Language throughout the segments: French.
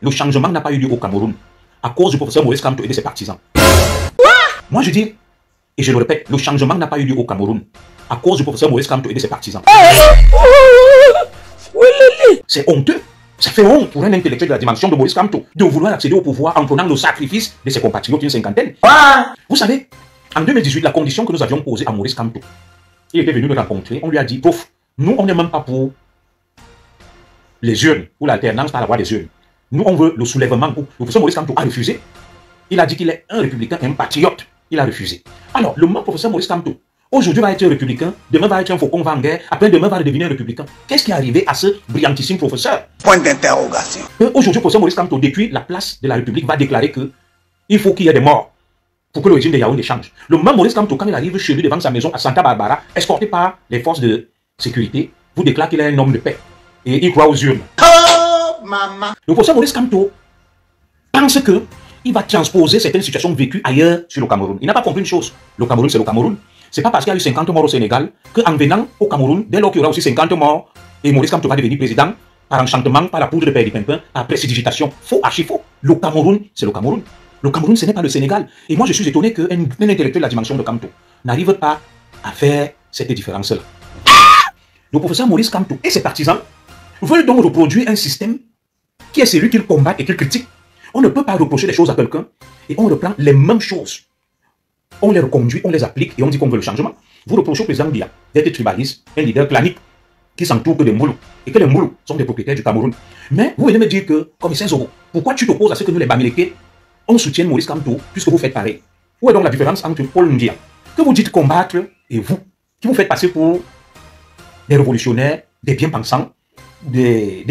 le changement n'a pas eu lieu au Cameroun à cause du professeur Maurice Kamto et de ses partisans. Moi je dis, et je le répète, le changement n'a pas eu lieu au Cameroun à cause du professeur Maurice Kamto et de ses partisans. C'est honteux. Ça fait honte pour un intellectuel de la dimension de Maurice Kamto de vouloir accéder au pouvoir en prenant le sacrifice de ses compatriotes, une cinquantaine. Vous savez, en 2018, la condition que nous avions posée à Maurice Kamto, il était venu nous rencontrer, on lui a dit, prof, nous on n'est même pas pour les urnes, ou l'alternance par la voie des urnes. Nous on veut le soulèvement. Le professeur Maurice Kamto a refusé. Il a dit qu'il est un républicain et un patriote. Il a refusé. Alors, le même professeur Maurice Kamto, aujourd'hui va être républicain, demain va être un faucon va en guerre, après-demain va devenir un républicain. Qu'est-ce qui est arrivé à ce brillantissime professeur? Point d'interrogation. Aujourd'hui, le professeur Maurice Kamto, depuis la place de la République, va déclarer qu'il faut qu'il y ait des morts pour que le régime de Yaoundé change. Le même Maurice Kamto, quand il arrive chez lui devant sa maison à Santa Barbara, escorté par les forces de sécurité, vous déclare qu'il est un homme de paix. Et il croit aux urnes. Oh, maman. Le professeur Maurice Kamto pense qu'il va transposer certaines situations vécues ailleurs sur le Cameroun. Il n'a pas compris une chose. Le Cameroun, c'est le Cameroun. C'est pas parce qu'il y a eu 50 morts au Sénégal qu'en venant au Cameroun, dès lors qu'il y aura aussi 50 morts, et Maurice Kamto va devenir président par enchantement, par la poudre de Péripimpin, par prestidigitation. Faux, archi faux. Le Cameroun, c'est le Cameroun. Le Cameroun, ce n'est pas le Sénégal. Et moi, je suis étonné qu'un intellectuel de la dimension de Kamto n'arrive pas à faire cette différence-là. Le professeur Maurice Kamto et ses partisans veulent donc reproduire un système qui est celui qu'ils combattent et qu'ils critiquent. On ne peut pas reprocher des choses à quelqu'un et on reprend les mêmes choses. On les reconduit, on les applique et on dit qu'on veut le changement. Vous reprochez au président Biya d'être tribaliste, un leader clanique qui s'entoure que des Moulous et que les Moulous sont des propriétaires du Cameroun. Mais vous venez me dire que, commissaire Zoro, pourquoi tu t'opposes à ce que nous les Bamileke, on soutienne Maurice Kamto puisque vous faites pareil? Où est donc la différence entre Paul Ndia, que vous dites combattre, et vous, qui vous faites passer pour des révolutionnaires, des bien-pensants, des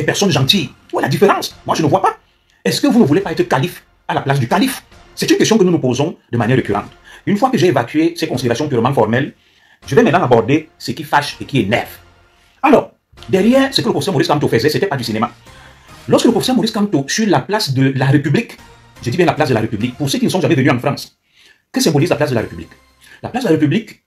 personnes gentilles? Où est la différence? Moi, je ne vois pas. Est-ce que vous ne voulez pas être calife à la place du calife? C'est une question que nous nous posons de manière récurrente. Une fois que j'ai évacué ces considérations purement formelles, je vais maintenant aborder ce qui fâche et qui énerve. Alors, derrière ce que le professeur Maurice Kamto faisait, ce n'était pas du cinéma. Lorsque le professeur Maurice Kamto, sur la place de la République, je dis bien la place de la République, pour ceux qui ne sont jamais venus en France, que symbolise la place de la République? La place de la République,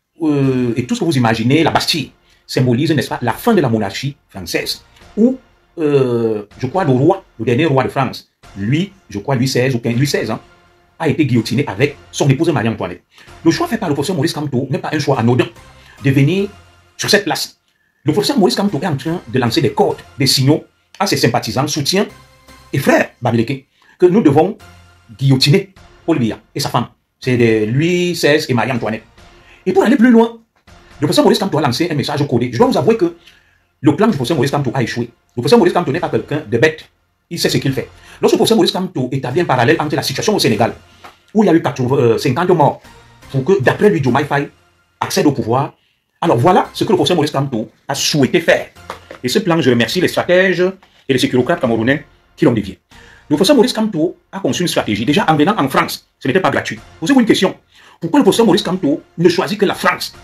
et tout ce que vous imaginez, la Bastille, symbolise, n'est-ce pas, la fin de la monarchie française, où, je crois, le roi, le dernier roi de France, lui, je crois, Louis XVI ou Louis XVI, hein, a été guillotiné avec son épouse Marie-Antoinette. Le choix fait par le professeur Maurice Kamto n'est pas un choix anodin de venir sur cette place. Le professeur Maurice Kamto est en train de lancer des codes, des signaux à ses sympathisants, soutiens et frères Bamileke, que nous devons guillotiner Paul Biya et sa femme. C'est Louis XVI et Marie-Antoinette. Et pour aller plus loin, le professeur Maurice Kamto a lancé un message codé. Je dois vous avouer que le plan du professeur Maurice Kamto a échoué. Le professeur Maurice Kamto n'est pas quelqu'un de bête. Il sait ce qu'il fait. Lorsque le professeur Maurice Kamto établit un parallèle entre la situation au Sénégal, où il y a eu 50 morts, pour que, d'après lui, Diomaye Faye accède au pouvoir, alors voilà ce que le professeur Maurice Kamto a souhaité faire. Et ce plan, je remercie les stratèges et les sécurocrates camerounais qui l'ont dévié. Le professeur Maurice Kamto a conçu une stratégie. Déjà, en venant en France, ce n'était pas gratuit. Posez-vous une question. Pourquoi le professeur Maurice Kamto ne choisit que la France?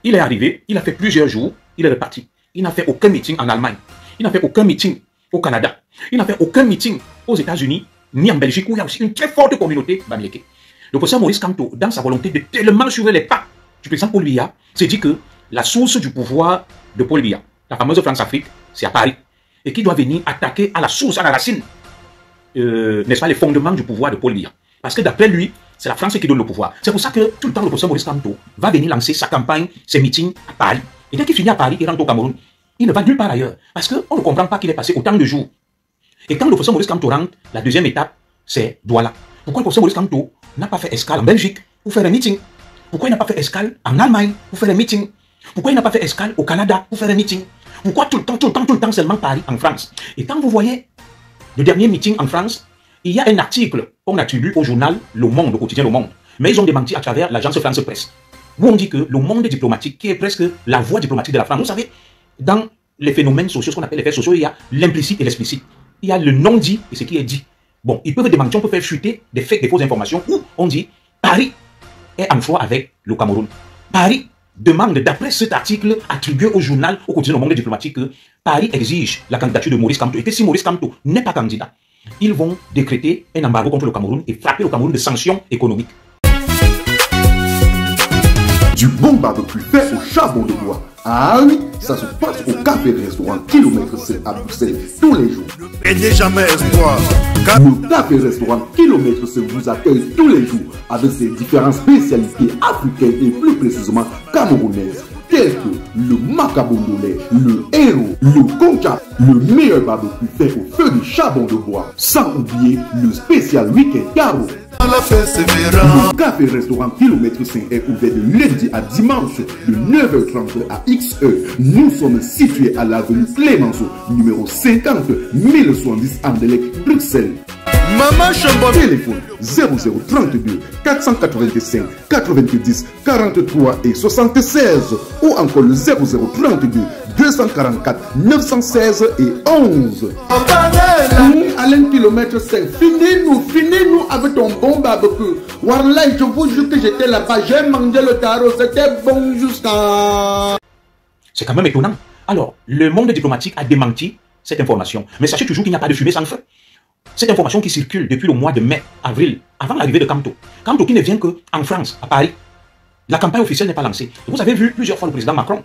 Il est arrivé, il a fait plusieurs jours, il est reparti. Il n'a fait aucun meeting en Allemagne. Il n'a fait aucun meeting au Canada. Il n'a fait aucun meeting aux États-Unis, ni en Belgique, où il y a aussi une très forte communauté Bamileke. Le professeur Maurice Kamto, dans sa volonté de tellement suivre les pas du président Paul Biya, s'est dit que la source du pouvoir de Paul Biya, la fameuse France-Afrique, c'est à Paris. Et qu'il doit venir attaquer à la source, à la racine, n'est-ce pas, les fondements du pouvoir de Paul Biya. Parce que d'après lui, c'est la France qui donne le pouvoir. C'est pour ça que tout le temps, le professeur Maurice Kamto va venir lancer sa campagne, ses meetings à Paris. Et dès qu'il finit à Paris, il rentre au Cameroun. Il ne va nulle part ailleurs. Parce qu'on ne comprend pas qu'il est passé autant de jours. Et quand le professeur Maurice Kamto rentre, la deuxième étape, c'est Douala. Pourquoi le professeur Maurice Kamto n'a pas fait escale en Belgique pour faire un meeting? Pourquoi il n'a pas fait escale en Allemagne pour faire un meeting? Pourquoi il n'a pas fait escale au Canada pour faire un meeting? Pourquoi tout le temps seulement Paris en France? Et quand vous voyez le dernier meeting en France, il y a un article qu'on attribue au journal Le Monde, au quotidien Le Monde. Mais ils ont démenti à travers l'agence France Presse, où on dit que le monde diplomatique, qui est presque la voie diplomatique de la France, vous savez, dans les phénomènes sociaux, ce qu'on appelle les faits sociaux, il y a l'implicite et l'explicite. Il y a le non-dit et ce qui est dit. Bon, ils peuvent démentir, on peut faire chuter des faits, des fausses informations, où on dit Paris est en foi avec le Cameroun. Paris demande, d'après cet article attribué au journal, au quotidien Le Monde diplomatique, que Paris exige la candidature de Maurice Kamto et que si Maurice Kamto n'est pas candidat, ils vont décréter un embargo contre le Cameroun et frapper le Cameroun de sanctions économiques. Du bon barbecue fait au charbon de bois. Ah oui, ça se passe au café restaurant Kilomètre 7 à Bruxelles tous les jours. Et n'est jamais espoir. Le café restaurant Kilomètre 7 vous accueille tous les jours avec ses différentes spécialités africaines et plus précisément camerounaises, telles que le macabondolais, le héros, le concha, le meilleur barbecue fait au feu de charbon de bois, sans oublier le spécial week-end carreau. Le café restaurant Kilomètre 5 est ouvert de lundi à dimanche de 9h30 à XE. Nous sommes situés à l'avenue Clémenceau, numéro 50 1070 Anderlecht, Bruxelles. Maman Chambon. Téléphone 0032 485 90 43 et 76 ou encore le 0032 244 916 et 11. Alain Kilomètre 5, finis-nous avec ton bon barbecue. Warlai, je vous jure que j'étais là-bas, j'ai mangé le tarot, c'était bon jusqu'à... C'est quand même étonnant. Alors, le monde diplomatique a démenti cette information. Mais sachez toujours qu'il n'y a pas de fumée sans feu. Cette information qui circule depuis le mois de mai, avril, avant l'arrivée de Camto. Camto qui ne vient qu'en France, à Paris. La campagne officielle n'est pas lancée. Vous avez vu plusieurs fois le président Macron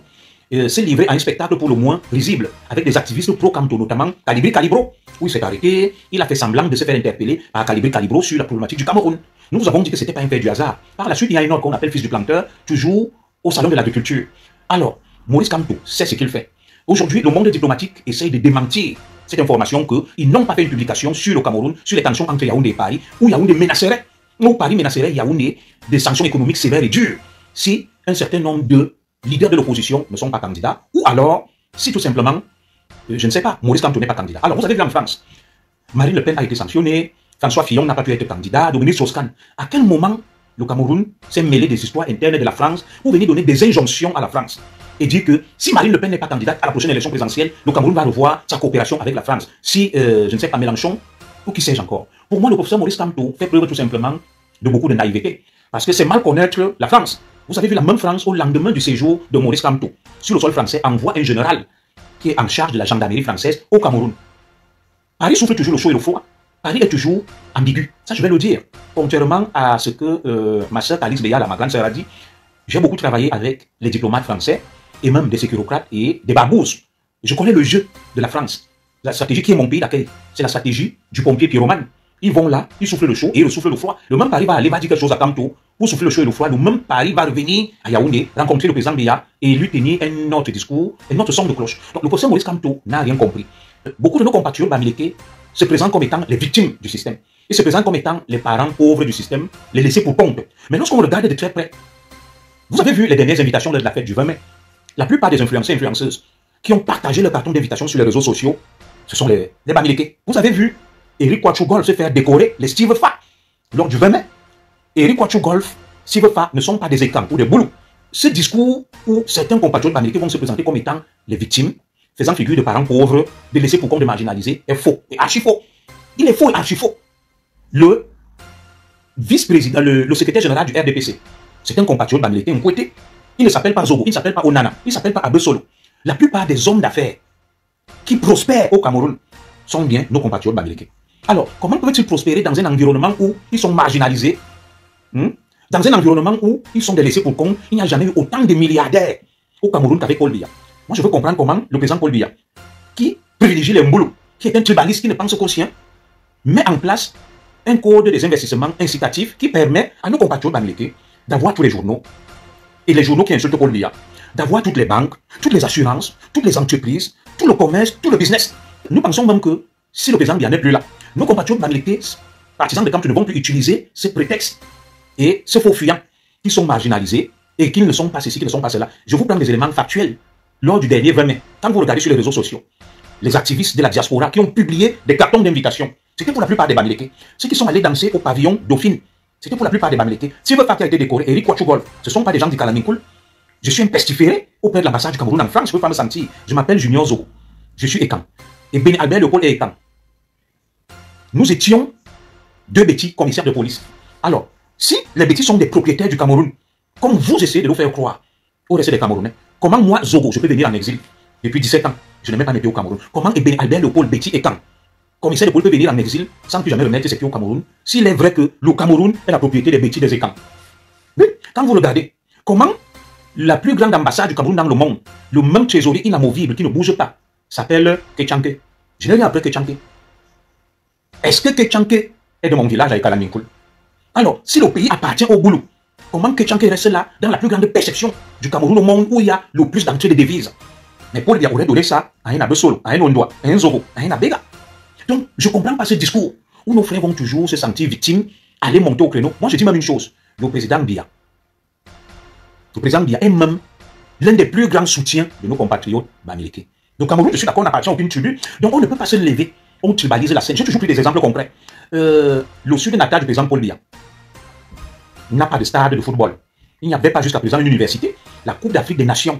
s'est livré à un spectacle pour le moins risible, avec des activistes pro-Camto, notamment Calibri Calibro, où il s'est arrêté, il a fait semblant de se faire interpeller par Calibri Calibro sur la problématique du Cameroun. Nous vous avons dit que ce n'était pas un fait du hasard. Par la suite, il y a un autre qu'on appelle fils du planteur, toujours au salon de l'agriculture. Alors, Maurice Camto sait ce qu'il fait. Aujourd'hui, le monde diplomatique essaye de démentir cette information qu'ils n'ont pas fait une publication sur le Cameroun, sur les tensions entre Yaoundé et Paris, où Yaoundé menacerait, où Paris menacerait Yaoundé des sanctions économiques sévères et dures, si un certain nombre de leaders de l'opposition ne sont pas candidats, ou alors, si tout simplement, je ne sais pas, Maurice Camto n'est pas candidat. Alors, vous avez vu en France, Marine Le Pen a été sanctionnée, François Fillon n'a pas pu être candidat, Dominique Strauss-Kahn. À quel moment le Cameroun s'est mêlé des histoires internes de la France pour venir donner des injonctions à la France et dire que si Marine Le Pen n'est pas candidate à la prochaine élection présidentielle, le Cameroun va revoir sa coopération avec la France. Si, je ne sais pas, Mélenchon, ou qui sais-je encore. Pour moi, le professeur Maurice Camto fait preuve tout simplement de beaucoup de naïveté. Parce que c'est mal connaître la France. Vous avez vu la même France au lendemain du séjour de Maurice Camto, sur le sol français, envoie un général qui est en charge de la gendarmerie française au Cameroun. Paris souffle toujours le chaud et le froid. Paris est toujours ambigu. Ça, je vais le dire. Contrairement à ce que ma soeur Alice Béal, ma grande sœur, a dit, j'ai beaucoup travaillé avec les diplomates français et même des sécurocrates et des barbouzes. Je connais le jeu de la France. La stratégie qui est mon pays d'accueil, c'est la stratégie du pompier pyromane. Ils vont là, ils soufflent le chaud et ils soufflent le froid. Le même Paris va aller, va dire quelque chose à Camto pour souffler le chaud et le froid. Le même Paris va revenir à Yaoundé, rencontrer le président Biya et lui tenir un autre discours, un autre son de cloche. Donc le professeur Maurice Camto n'a rien compris. Beaucoup de nos compatriotes bamileke se présentent comme étant les victimes du système. Ils se présentent comme étant les parents pauvres du système, les laissés pour compte. Mais lorsqu'on regarde de très près, vous avez vu les dernières invitations de la fête du 20 mai. La plupart des influenceurs et influenceuses qui ont partagé leur carton d'invitation sur les réseaux sociaux, ce sont les bamileke. Vous avez vu Eric Quachou-Golf se faire décorer les Steve Fa lors du 20 mai. Eric Quachou-Golf, Steve Fa ne sont pas des écrans ou des boulous. Ce discours où certains compatriotes bamileke vont se présenter comme étant les victimes, faisant figure de parents pauvres, de laissés pour compte, de marginalisés, est faux, est archi faux. Il est faux et archi faux. Le vice-président, le secrétaire général du RDPC, c'est un compatriote bamileke, un côté. Il ne s'appelle pas Zogo, il ne s'appelle pas Onana, il ne s'appelle pas Abesolo. La plupart des hommes d'affaires qui prospèrent au Cameroun sont bien nos compatriotes bamileke. Alors, comment peuvent-ils prospérer dans un environnement où ils sont marginalisés, dans un environnement où ils sont délaissés pour compte? Il n'y a jamais eu autant de milliardaires au Cameroun qu'avec Paul Biya. Moi, je veux comprendre comment le président Paul Biya, qui privilégie les mboulos, qui est un tribaliste qui ne pense qu'au sien, met en place un code des investissements incitatifs qui permet à nos compatriotes bamileke d'avoir tous les journaux, et les journaux qui insultent Paul Biya, d'avoir toutes les banques, toutes les assurances, toutes les entreprises, tout le commerce, tout le business. Nous pensons même que si le président Biya n'est plus là, nos compatriotes bamileke, partisans de Camto, ne vont plus utiliser ces prétextes et ces faux fuyants qui sont marginalisés et qui ne sont pas ceci, qui ne sont pas cela. Je vous prends des éléments factuels. Lors du dernier 20 mai, quand vous regardez sur les réseaux sociaux, les activistes de la diaspora qui ont publié des cartons d'invitation, c'était pour la plupart des bamileke. Ceux qui sont allés danser au pavillon Dauphine, c'était pour la plupart des bamileke. Si votre qui a été décoré, Eric Quachou-Golf, ce ne sont pas des gens du Kalaminkoul. Je suis un pestiféré auprès de l'ambassade du Cameroun en France. Je ne peux pas me sentir. Je m'appelle Junior Zogo. Je suis Ekan. Et Béni Albert Leopold est Ekan. Nous étions deux bêtis commissaires de police. Alors, si les bêtis sont des propriétaires du Cameroun, comme vous essayez de nous faire croire au reste des Camerounais, comment moi, Zogo, je peux venir en exil depuis 17 ans? Je n'ai même pas mes pieds au Cameroun. Comment Béni Albert Leopold, Betty Ekan, commissaire de police, peut venir en exil sans plus jamais remettre ses pieds au Cameroun, s'il est vrai que le Cameroun est la propriété des bêtis des Ekan? Oui, quand vous regardez, comment la plus grande ambassade du Cameroun dans le monde, le même trésorier inamovible qui ne bouge pas, s'appelle Kétchanké. Je n'ai rien appelé Kétchanké. Est-ce que Kétchanké est de mon village avec Kalaminkoul? Alors, si le pays appartient au boulot, comment Kétchanké reste là dans la plus grande perception du Cameroun au monde où il y a le plus d'entrées de devises? Mais Paul Biya aurait donné ça à un Abesolo, à un Ondoa, à un Zogo, à un Abega. Donc, je ne comprends pas ce discours où nos frères vont toujours se sentir victimes, aller monter au créneau. Moi, je dis même une chose. Le président Biya est même l'un des plus grands soutiens de nos compatriotes bamileke. Donc, Cameroun, je suis d'accord, on n'appartient à aucune tribu. Donc, on ne peut pas se lever. On tribalise la scène. J'ai toujours pris des exemples concrets. Le sud natal du président Paul Biya n'a pas de stade de football. Il n'y avait pas jusqu'à présent une université. La Coupe d'Afrique des Nations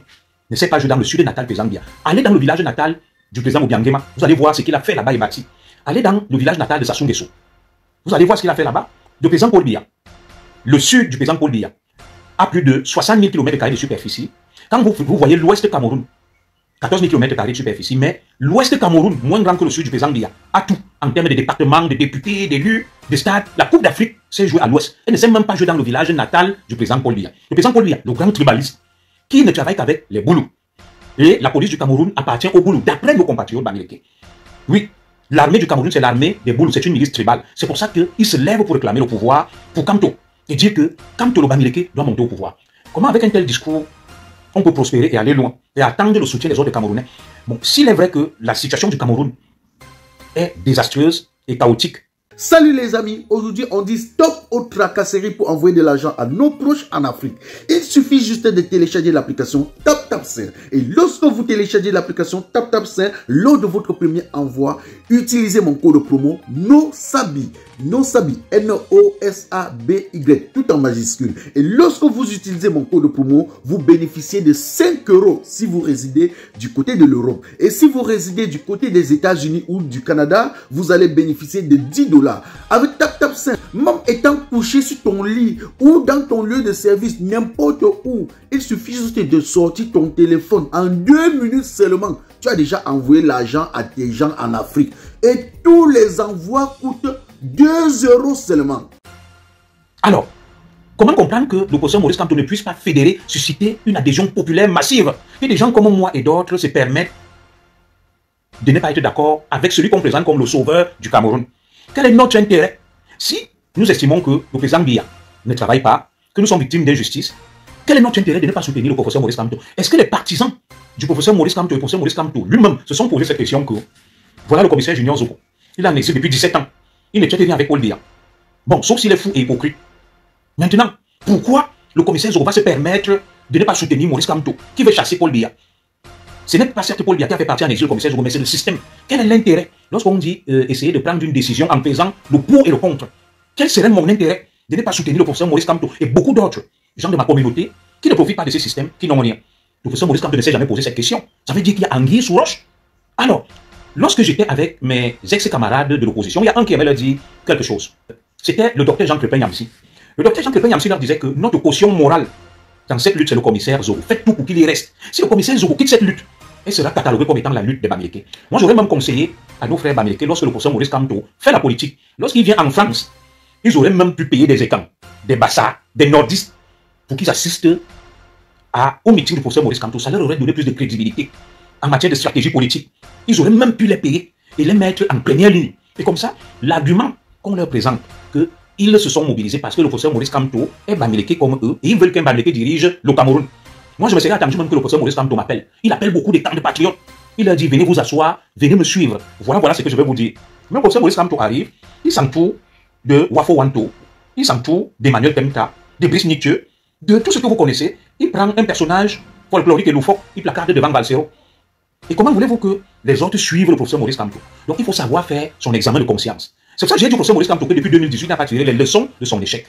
ne s'est pas jouée dans le sud natal du président Biya. Allez dans le village natal du président Obiangema. Vous allez voir ce qu'il a fait là-bas et bâti. Allez dans le village natal de Sassou Nguesso. Vous allez voir ce qu'il a fait là-bas. Le président Paul Biya, le sud du président Paul Biya, a plus de 60 000 km de superficie. Quand vous voyez l'ouest Cameroun, 14 000 km de superficie, mais l'ouest Cameroun, moins grand que le sud du président Biya, a tout en termes de départements, de députés, d'élus, de stades. La Coupe d'Afrique s'est jouée à l'ouest. Elle ne s'est même pas jouée dans le village natal du président Paul Biya. Le président Paul Biya, le grand tribaliste, qui ne travaille qu'avec les Boulous. Et la police du Cameroun appartient aux Boulous, d'après nos compatriotes bamileke. Oui, l'armée du Cameroun, c'est l'armée des Boulous, c'est une milice tribale. C'est pour ça qu'ils se lèvent pour réclamer le pouvoir pour Kamto et dire que Kamto le bamileke doit monter au pouvoir. Comment avec un tel discours, on peut prospérer et aller loin et attendre le soutien des autres Camerounais? Bon, s'il est vrai que la situation du Cameroun est désastreuse et chaotique. Salut les amis, aujourd'hui on dit stop aux tracasseries pour envoyer de l'argent à nos proches en Afrique. Il suffit juste de télécharger l'application TapTapSend. Et lorsque vous téléchargez l'application TapTapSend, lors de votre premier envoi, utilisez mon code promo NOSABI, N-O-S-A-B-Y, tout en majuscule. Et lorsque vous utilisez mon code promo, vous bénéficiez de 5 € si vous résidez du côté de l'Europe. Et si vous résidez du côté des États-Unis ou du Canada, vous allez bénéficier de 10 $. Avec TapTapSend, même étant couché sur ton lit ou dans ton lieu de service, n'importe où, il suffit juste de sortir ton téléphone. En 2 minutes seulement, tu as déjà envoyé l'argent à tes gens en Afrique. Et tous les envois coûtent 2 € seulement. Alors, comment comprendre que le professeur Maurice Kamto ne puisse pas fédérer, susciter une adhésion populaire massive? Et des gens comme moi et d'autres se permettent de ne pas être d'accord avec celui qu'on présente comme le sauveur du Cameroun. Quel est notre intérêt? Si nous estimons que le président Biya ne travaille pas, que nous sommes victimes d'injustice, quel est notre intérêt de ne pas soutenir le professeur Maurice Kamto? Est-ce que les partisans du professeur Maurice Kamto et le professeur Maurice Kamto lui-même se sont posé cette question que voilà le commissaire Junior Zogo, il est en exil depuis 17 ans, il n'est pas avec Paul Biya. Bon, sauf s'il est fou et hypocrite. Maintenant, pourquoi le commissaire Zogo va se permettre de ne pas soutenir Maurice Kamto qui veut chasser Paul Biya? Ce n'est pas certes Paul Biya qui a fait partie en exil, le commissaire Zogo, mais c'est le système. Quel est l'intérêt lorsqu'on dit essayer de prendre une décision en pesant le pour et le contre? Quel serait mon intérêt de ne pas soutenir le professeur Maurice Kamto et beaucoup d'autres gens de ma communauté qui ne profitent pas de ces systèmes, qui n'ont rien? Le professeur Maurice Kamto ne s'est jamais posé cette question. Ça veut dire qu'il y a anguille sous roche. Alors, lorsque j'étais avec mes ex-camarades de l'opposition, il y a un qui avait leur dit quelque chose. C'était le docteur Jean Crépin Yamsi. Le docteur Jean Crépin Yamsi leur disait que notre caution morale dans cette lutte, c'est le commissaire Zogo. Faites tout pour qu'il y reste. Si le commissaire Zogo quitte cette lutte, elle sera cataloguée comme étant la lutte des Bamileke. Moi, j'aurais même conseillé à nos frères Bamileke, lorsque le professeur Maurice Kamto fait la politique, lorsqu'il vient en France, ils auraient même pu payer des écans, des bassards, des nordistes, pour qu'ils assistent au meeting du professeur Maurice Kamto. Ça leur aurait donné plus de crédibilité en matière de stratégie politique. Ils auraient même pu les payer et les mettre en première ligne. Et comme ça, l'argument qu'on leur présente, qu'ils se sont mobilisés parce que le professeur Maurice Kamto est Bamileke comme eux, et ils veulent qu'un Bamileke dirige le Cameroun. Moi, je me serais attendu même que le professeur Maurice Kamto m'appelle. Il appelle beaucoup de camps de patriotes. Il leur dit, venez vous asseoir, venez me suivre. Voilà ce que je vais vous dire. Mais le professeur Maurice Kamto arrive, il s'entoure de Wafo Wanto, il s'entoure d'Emmanuel Temta, de Brice Nietzsche, de tout ce que vous connaissez. Il prend un personnage folklorique et loufoque, il placarde devant Valsero. Et comment voulez-vous que les autres suivent le professeur Maurice Kamto? Donc, il faut savoir faire son examen de conscience. C'est pour ça que j'ai dit au professeur Maurice Kamto que depuis 2018, il n'a pas tiré les leçons de son échec.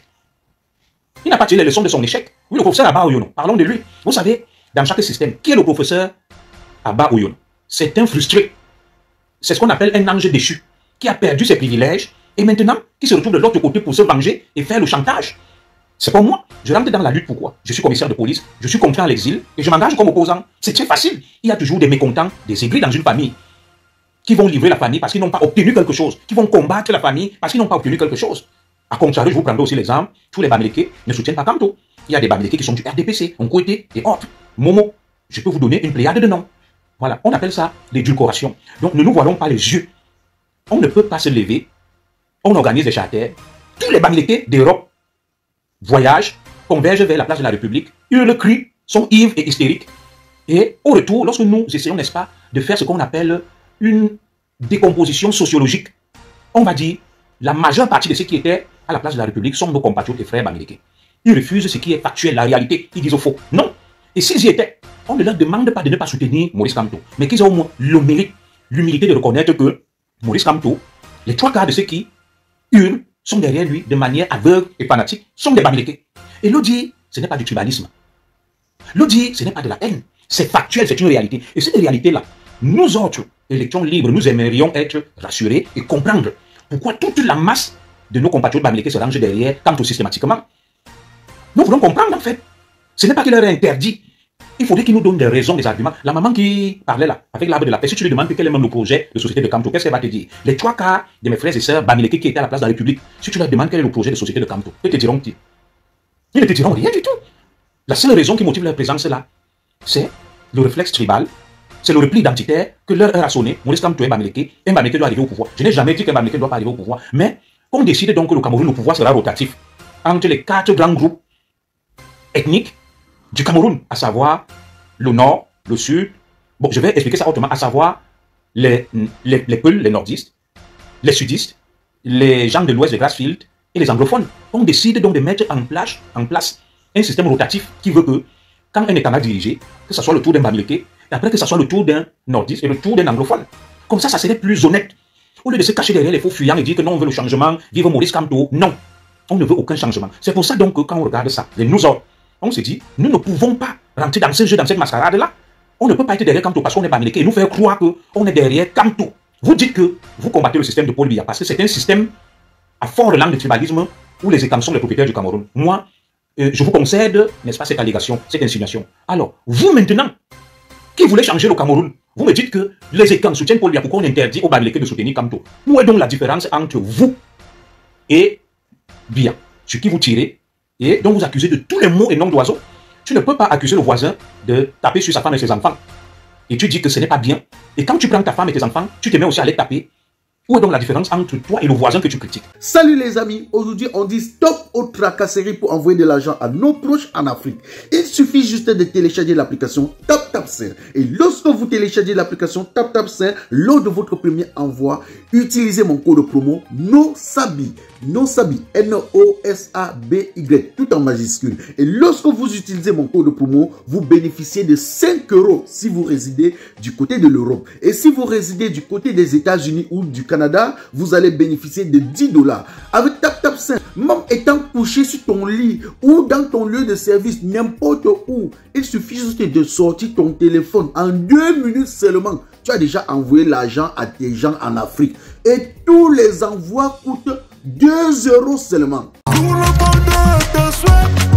Il n'a pas tiré les leçons de son échec. Oui, le professeur Abba Oyono, parlons de lui. Vous savez, dans chaque système, qui est le professeur Abba Oyono? C'est un frustré. C'est ce qu'on appelle un ange déchu, qui a perdu ses privilèges et maintenant qui se retrouve de l'autre côté pour se venger et faire le chantage. C'est pas moi. Je rentre dans la lutte. Pourquoi? Je suis commissaire de police, je suis contraint à l'exil et je m'engage comme opposant. C'est très facile. Il y a toujours des mécontents, des aigris dans une famille qui vont livrer la famille parce qu'ils n'ont pas obtenu quelque chose, qui vont combattre la famille parce qu'ils n'ont pas obtenu quelque chose. A contrario, je vous prendrai aussi l'exemple, tous les Bamileke ne soutiennent pas Kamto. Il y a des Bamileke qui sont du RDPC, Nkwete et autres. Momo, je peux vous donner une pléiade de noms. Voilà, on appelle ça l'édulcoration. Donc ne nous voilons pas les yeux. On ne peut pas se lever. On organise des charters. Tous les Bamileke d'Europe voyagent, convergent vers la place de la République, hurlent, crient, sont ivres et hystériques. Et au retour, lorsque nous essayons, n'est-ce pas, de faire ce qu'on appelle une décomposition sociologique, on va dire, la majeure partie de ceux qui étaient à la place de la République sont nos compatriotes et frères Bamileke. Ils refusent ce qui est factuel, la réalité. Ils disent faux. Non. Et s'ils y étaient, on ne leur demande pas de ne pas soutenir Maurice Kamto, mais qu'ils ont au moins le mérite, l'humilité de reconnaître que Maurice Kamto, les 3 quarts de ceux qui hurlent, sont derrière lui de manière aveugle et fanatique, sont des Bamileke. Et l'Odi, ce n'est pas du tribalisme. L'Odi, ce n'est pas de la haine. C'est factuel, c'est une réalité. Et cette réalité-là, nous autres, élections libres, nous aimerions être rassurés et comprendre pourquoi toute la masse de nos compatriotes Bamileke se range derrière Kamto systématiquement. Nous voulons comprendre en fait. Ce n'est pas qu'il leur est interdit. Il faudrait qu'ils nous donnent des raisons, des arguments. La maman qui parlait là, avec l'arbre de la paix, si tu lui demandes quel est même le projet de société de Kamto, qu'est-ce qu'elle va te dire? Les 3 quarts de mes frères et sœurs Bamileke qui étaient à la place de la République, si tu leur demandes quel est le projet de société de Kamto, ils te diront qui? Ils ne te diront rien du tout. La seule raison qui motive leur présence là, c'est le réflexe tribal, c'est le repli identitaire que leur heure a sonné. Maurice Kamto est Bamileke, un Bamileke doit arriver au pouvoir. Je n'ai jamais dit qu'un Bamileke ne doit pas arriver au pouvoir, mais on décide donc que le Cameroun, le pouvoir sera rotatif entre les 4 grands groupes ethniques du Cameroun, à savoir le nord, le sud. Bon, je vais expliquer ça autrement, à savoir les Peuls, les nordistes, les sudistes, les gens de l'ouest de Grassfield et les anglophones. On décide donc de mettre en place un système rotatif qui veut que, quand un État a dirigé, que ce soit le tour d'un Bamileke, et après que ce soit le tour d'un nordiste et le tour d'un anglophone. Comme ça serait plus honnête. Au lieu de se cacher derrière les faux fuyants et dire que non, on veut le changement, vive Maurice Kamto. Non, on ne veut aucun changement. C'est pour ça donc que quand on regarde ça, nous autres, on se dit, nous ne pouvons pas rentrer dans ce jeu, dans cette mascarade-là. On ne peut pas être derrière Kamto parce qu'on est Bamileke et nous faire croire qu'on est derrière Kamto. Vous dites que vous combattez le système de Paul Biya parce que c'est un système à fort relance de tribalisme où les États sont les propriétaires du Cameroun. Moi, je vous concède, n'est-ce pas, cette allégation, cette insinuation. Alors, vous maintenant, qui voulez changer le Cameroun, vous me dites que les États soutiennent Paul Biya, pourquoi on interdit aux Bamileke de soutenir Kamto? Où est donc la différence entre vous et Biya, sur qui vous tirez et dont vous accusez de tous les mots et noms d'oiseaux? Tu ne peux pas accuser le voisin de taper sur sa femme et ses enfants. Et tu dis que ce n'est pas bien. Et quand tu prends ta femme et tes enfants, tu te mets aussi à les taper. Où est donc la différence entre toi et le voisin que tu critiques? Salut les amis, aujourd'hui on dit stop aux tracasseries pour envoyer de l'argent à nos proches en Afrique. Il suffit juste de télécharger l'application TapTapSend. Et lorsque vous téléchargez l'application TapTapSend, lors de votre premier envoi, utilisez mon code promo NOSABI. NOSABI, N-O-S-A-B-Y, tout en majuscule. Et lorsque vous utilisez mon code promo, vous bénéficiez de 5 € si vous résidez du côté de l'Europe. Et si vous résidez du côté des États-Unis ou du Canada, vous allez bénéficier de 10 $. Avec TapTapSend, même étant couché sur ton lit ou dans ton lieu de service, n'importe où, il suffit juste de sortir ton téléphone. En 2 minutes seulement, tu as déjà envoyé l'argent à tes gens en Afrique. Et tous les envois coûtent 2 € seulement. Tout le monde te souhaite